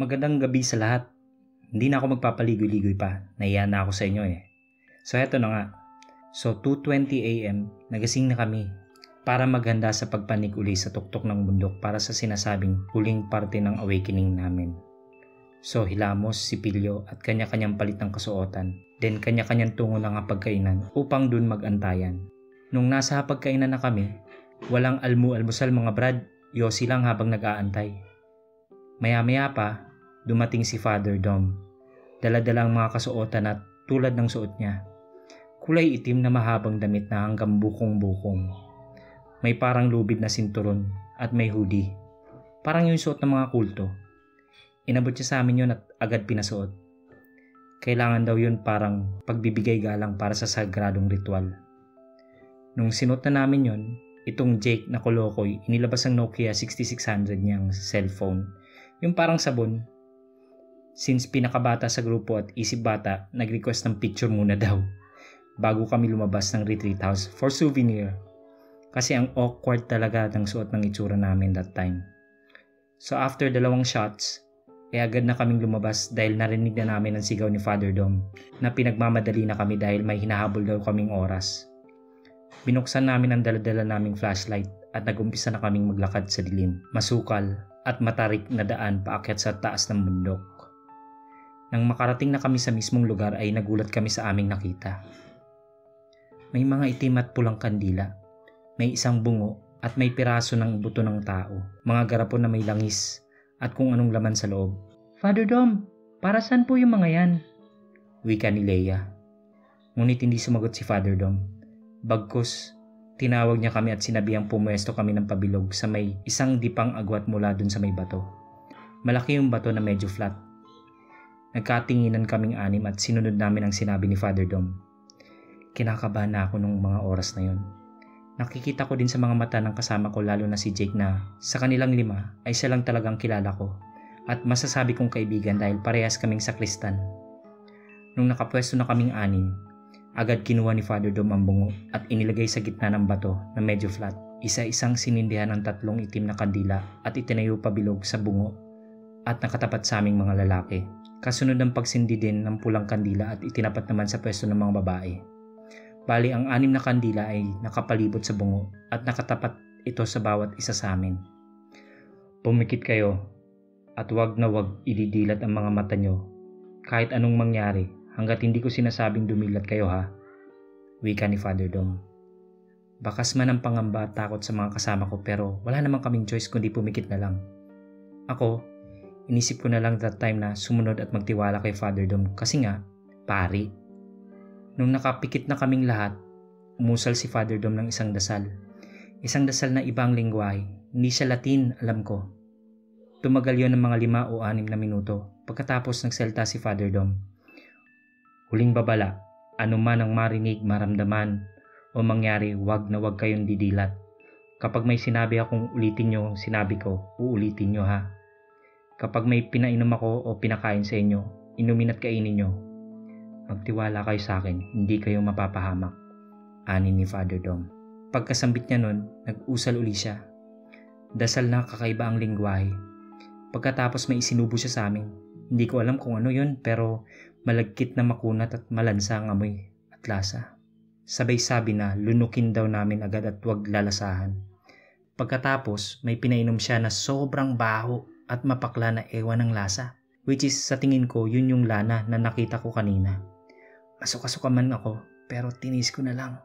Magandang gabi sa lahat. Hindi na ako magpapaligoy-ligoy pa. Nahiya na ako sa inyo eh. So eto na nga. So 2:20 AM, nagising na kami para maghanda sa pagpanik uli sa tuktok ng bundok para sa sinasabing huling parte ng awakening namin. So hilamos, sipilyo at kanya-kanyang palit ng kasuotan. Then kanya-kanyang tungo ng hapagkainan upang dun mag-antayan. Nung nasa hapagkainan na kami, walang almusal mga brad. Yosi lang habang nag-aantay. Maya-maya pa, dumating si Father Dom. Dala-dala ang mga kasuotan at tulad ng suot niya. Kulay itim na mahabang damit na hanggang bukong-bukong. May parang lubid na sinturon at may hoodie. Parang yung suot ng mga kulto. Inabot niya sa amin yun at agad pinasuot. Kailangan daw yun parang pagbibigay galang para sa sagradong ritual. Nung sinuot na namin yun, itong Jake na kolokoy, inilabas ang Nokia 6600 niyang cellphone. Yung parang sabon. Since pinakabata sa grupo at isip bata, nag-request ng picture muna daw bago kami lumabas ng retreat house for souvenir. Kasi ang awkward talaga ng suot ng itsura namin that time. So after 2 shots, agad na kaming lumabas dahil narinig na namin ang sigaw ni Father Dom na pinagmamadali na kami dahil may hinahabol daw kaming oras. Binuksan namin ang dala-dala naming flashlight at nag-umpisa na kaming maglakad sa dilim, masukal at matarik na daan paakyat sa taas ng bundok. Nang makarating na kami sa mismong lugar ay nagulat kami sa aming nakita. May mga itim at pulang kandila, may isang bungo at may piraso ng buto ng tao, mga garapon na may langis at kung anong laman sa loob. Father Dom, para saan po yung mga yan? Wika ni Leia. Ngunit hindi sumagot si Father Dom. Bagkus, tinawag niya kami at sinabihang pumuesto kami ng pabilog sa may isang dipang agwat mula dun sa may bato. Malaki yung bato na medyo flat. Nagkatinginan kaming anim at sinunod namin ang sinabi ni Father Dom. Kinakabahan na ako nung mga oras na yon. Nakikita ko din sa mga mata ng kasama ko lalo na si Jake na sa kanilang 5 ay siya lang talagang kilala ko at masasabi kong kaibigan dahil parehas kaming sakristan. Nung nakapwesto na kaming anim, agad kinuha ni Father Dom ang bungo at inilagay sa gitna ng bato na medyo flat. Isa-isang sinindihan ng 3 itim na kandila at itinayo pabilog sa bungo at nakatapat sa aming mga lalaki. Kasunod ng pagsindi din ng pulang kandila at itinapat naman sa pwesto ng mga babae. Bali ang 6 na kandila ay nakapalibot sa bungo at nakatapat ito sa bawat isa sa amin. Pumikit kayo at wag na wag ididilat ang mga mata nyo kahit anong mangyari. Hanggat hindi ko sinasabing dumilat kayo ha, wika ni Father Dom. Bakas man ang pangamba at takot sa mga kasama ko pero wala namang kaming choice kundi pumikit na lang. Ako, inisip ko na lang that time na sumunod at magtiwala kay Father Dom kasi nga, pari. Nung nakapikit na kaming lahat, umusal si Father Dom ng isang dasal. Isang dasal na ibang lingwahe, hindi siya Latin, alam ko. Tumagal yon ng mga 5 o 6 na minuto pagkatapos nagsalita si Father Dom. Huling babala, anuman ang marinig, maramdaman o mangyari, wag na wag kayong didilat. Kapag may sinabi akong ulitin nyo ang sinabi ko, uulitin nyo ha. Kapag may pinainom ako o pinakain sa inyo, inumin at kainin nyo. Magtiwala kayo sa akin, hindi kayo mapapahamak. Ani ni Father Dom. Pagkasambit niya nun, nag-usal uli siya. Dasal na kakaiba ang lingwahe. Pagkatapos may isinubo siya sa amin. Hindi ko alam kung ano yun pero malagkit na makunat at malansa ang amoy at lasa. Sabay sabi na lunukin daw namin agad at huwag lalasahan. Pagkatapos may pinainom siya na sobrang baho at mapakla na ewan ng lasa. Which is sa tingin ko yun yung lana na nakita ko kanina. Asok-asok man ako pero tinis ko na lang.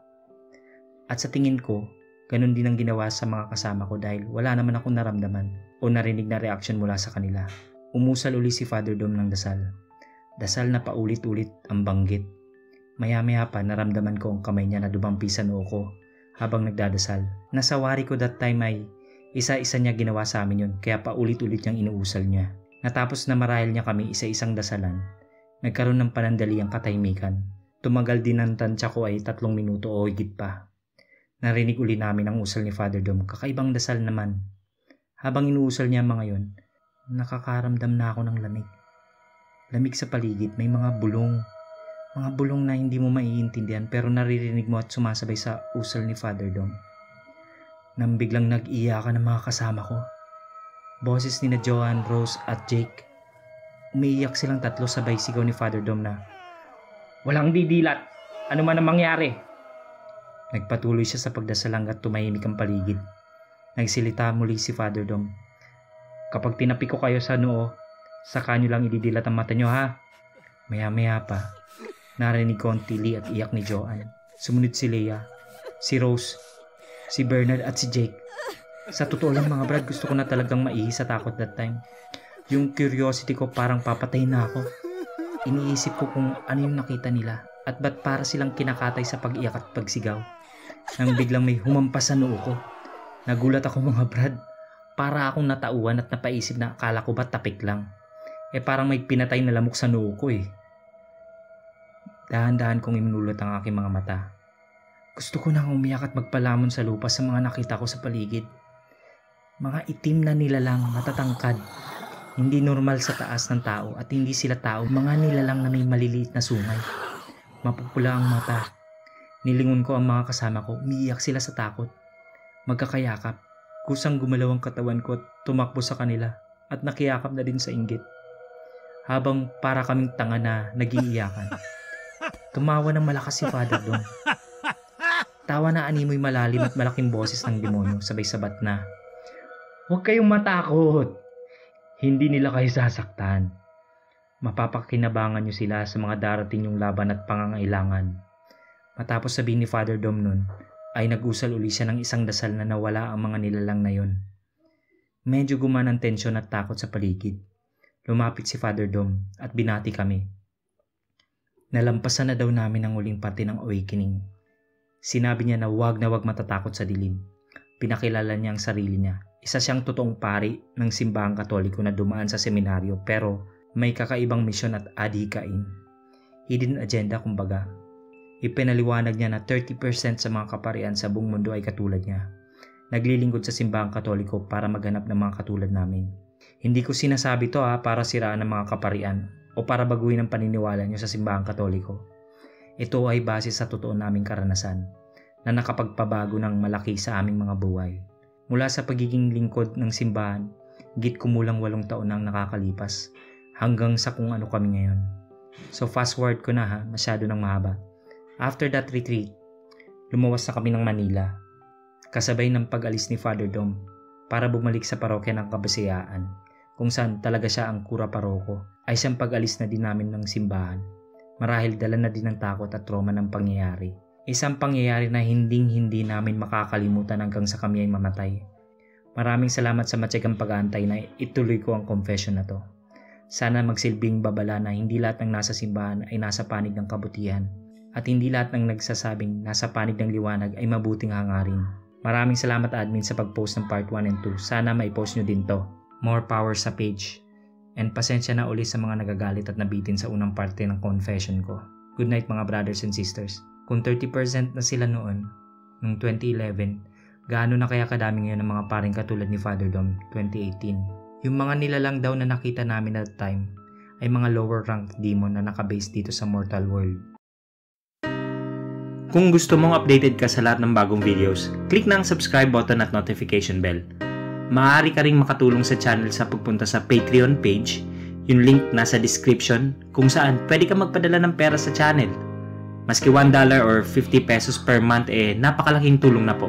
At sa tingin ko, ganun din ang ginawa sa mga kasama ko dahil wala naman akong naramdaman o narinig na reaction mula sa kanila. Umusal uli si Father Dom ng dasal. Dasal na paulit-ulit ang banggit. Maya-maya pa naramdaman ko ang kamay niya na dumampi sa noo ko habang nagdadasal. Nasawari ko that time ay isa-isa niya ginawa sa amin yun kaya paulit-ulit niyang inuusal niya. Natapos na marahil niya kami isa-isang dasalan, nagkaroon ng panandaliang katahimikan. Tumagal din ang tansya ko ay 3 minuto o higit pa. Narinig uli namin ang usal ni Father Dom, kakaibang dasal naman. Habang inuusal niya mga yon, nakakaramdam na ako ng lamig. Lamig sa paligid, may mga bulong na hindi mo maiintindihan pero naririnig mo at sumasabay sa usal ni Father Dom. Nang biglang nag-iyakan ng mga kasama ko. Boses ni na Joanne, Rose at Jake. Umiiyak silang tatlo sabay sigaw ni Father Dom na, "Walang didilat! Ano man ang mangyari!" Nagpatuloy siya sa pagdasal hanggat tumahimik ang paligid. Nagsilita muli si Father Dom. "Kapag tinapi ko kayo sa noo, saka nyo lang ididilat ang mata nyo ha." Maya-maya pa, narinig ko ang tili at iyak ni Joanne. Sumunod si Leia, si Rose, si Bernard at si Jake. Sa totoo lang mga brad, gusto ko na talagang maihi sa takot that time. Yung curiosity ko parang papatay na ako. Iniisip ko kung ano yung nakita nila at ba't para silang kinakatay sa pag-iyak at pagsigaw. Nang biglang may humampas sa noo ko. Nagulat ako mga brad. Para akong natauan at napaisip na akala ko ba tapik lang. Parang may pinatay na lamok sa noo ko eh. Dahan-dahan kong iminulot ang aking mga mata. Gusto ko nang umiyak at magpalamon sa lupa sa mga nakita ko sa paligid. Mga itim na nilalang, matatangkad. Hindi normal sa taas ng tao at hindi sila tao, mga nilalang na may maliliit na sungay. Mapupula ang mata. Nilingon ko ang mga kasama ko, umiiyak sila sa takot. Magkakayakap, kusang gumalaw ang katawan ko at tumakbo sa kanila at nakiyakap na din sa inggit. Habang para kaming tanga na nag-iiyakan. Tumawa ng malakas si Father Dom. Tawa na animoy malalim at malaking boses ng demonyo, sabay sabat na, "Huwag kayong matakot. Hindi nila kayo sasaktan. Mapapakinabangan nyo sila sa mga darating yung laban at pangangailangan." Matapos sabihin ni Father Dom nun, ay nag-usal uli siya ng isang dasal na nawala ang mga nilalang na yon. Medyo gumaan ang tensyon at takot sa paligid. Lumapit si Father Dom at binati kami. Nalampasan na daw namin ang uling parte ng awakening. Sinabi niya na wag matatakot sa dilim. Pinakilala niya ang sarili niya. Isa siyang totoong pari ng simbahang Katoliko na dumaan sa seminaryo pero may kakaibang misyon at adhikain. Hidden agenda kumbaga. Ipinaliwanag niya na 30% sa mga kaparian sa buong mundo ay katulad niya. Naglilingkod sa simbahang Katoliko para maghanap ng mga katulad namin. Hindi ko sinasabi to para siraan ng mga kaparian o para baguhin ang paniniwala niyo sa simbahang Katoliko. Ito ay base sa totoo naming karanasan na nakapagpabago ng malaki sa aming mga buhay. Mula sa pagiging lingkod ng simbahan, higit kumulang 8 taon na ang nakakalipas hanggang sa kung ano kami ngayon. So fast forward ko na masyado nang mahaba. After that retreat, lumuwas na kami ng Manila, kasabay ng pag-alis ni Father Dom para bumalik sa parokya ng Kabasayaan, kung saan talaga siya ang kura paroko, ay siyang pag-alis na din namin ng simbahan. Marahil dala na din ng takot at trauma ng pangyayari. Isang pangyayari na hindi namin makakalimutan hanggang sa kami ay mamatay. Maraming salamat sa matyagang pag-aantay na ituloy ko ang confession na to. Sana magsilbing babala na hindi lahat ng nasa simbahan ay nasa panig ng kabutihan at hindi lahat ng nagsasabing nasa panig ng liwanag ay mabuting hangarin. Maraming salamat admin sa pag-post ng part 1 and 2. Sana maipost nyo din to. More power sa page. And pasensya na uli sa mga nagagalit at nabitin sa unang parte ng confession ko. Good night mga brothers and sisters. Kung 30% na sila noong 2011, gaano na kaya kadami ngayon ng mga paring katulad ni Father Dom 2018? Yung mga nilalang daw na nakita namin at the time ay mga lower ranked demon na nakabase dito sa mortal world. Kung gusto mong updated ka sa lahat ng bagong videos, click na ang subscribe button at notification bell. Maaari ka ring makatulong sa channel sa pagpunta sa Patreon page, yung link nasa description, kung saan pwede ka magpadala ng pera sa channel. Maski $1 or 50 pesos per month napakalaking tulong na po.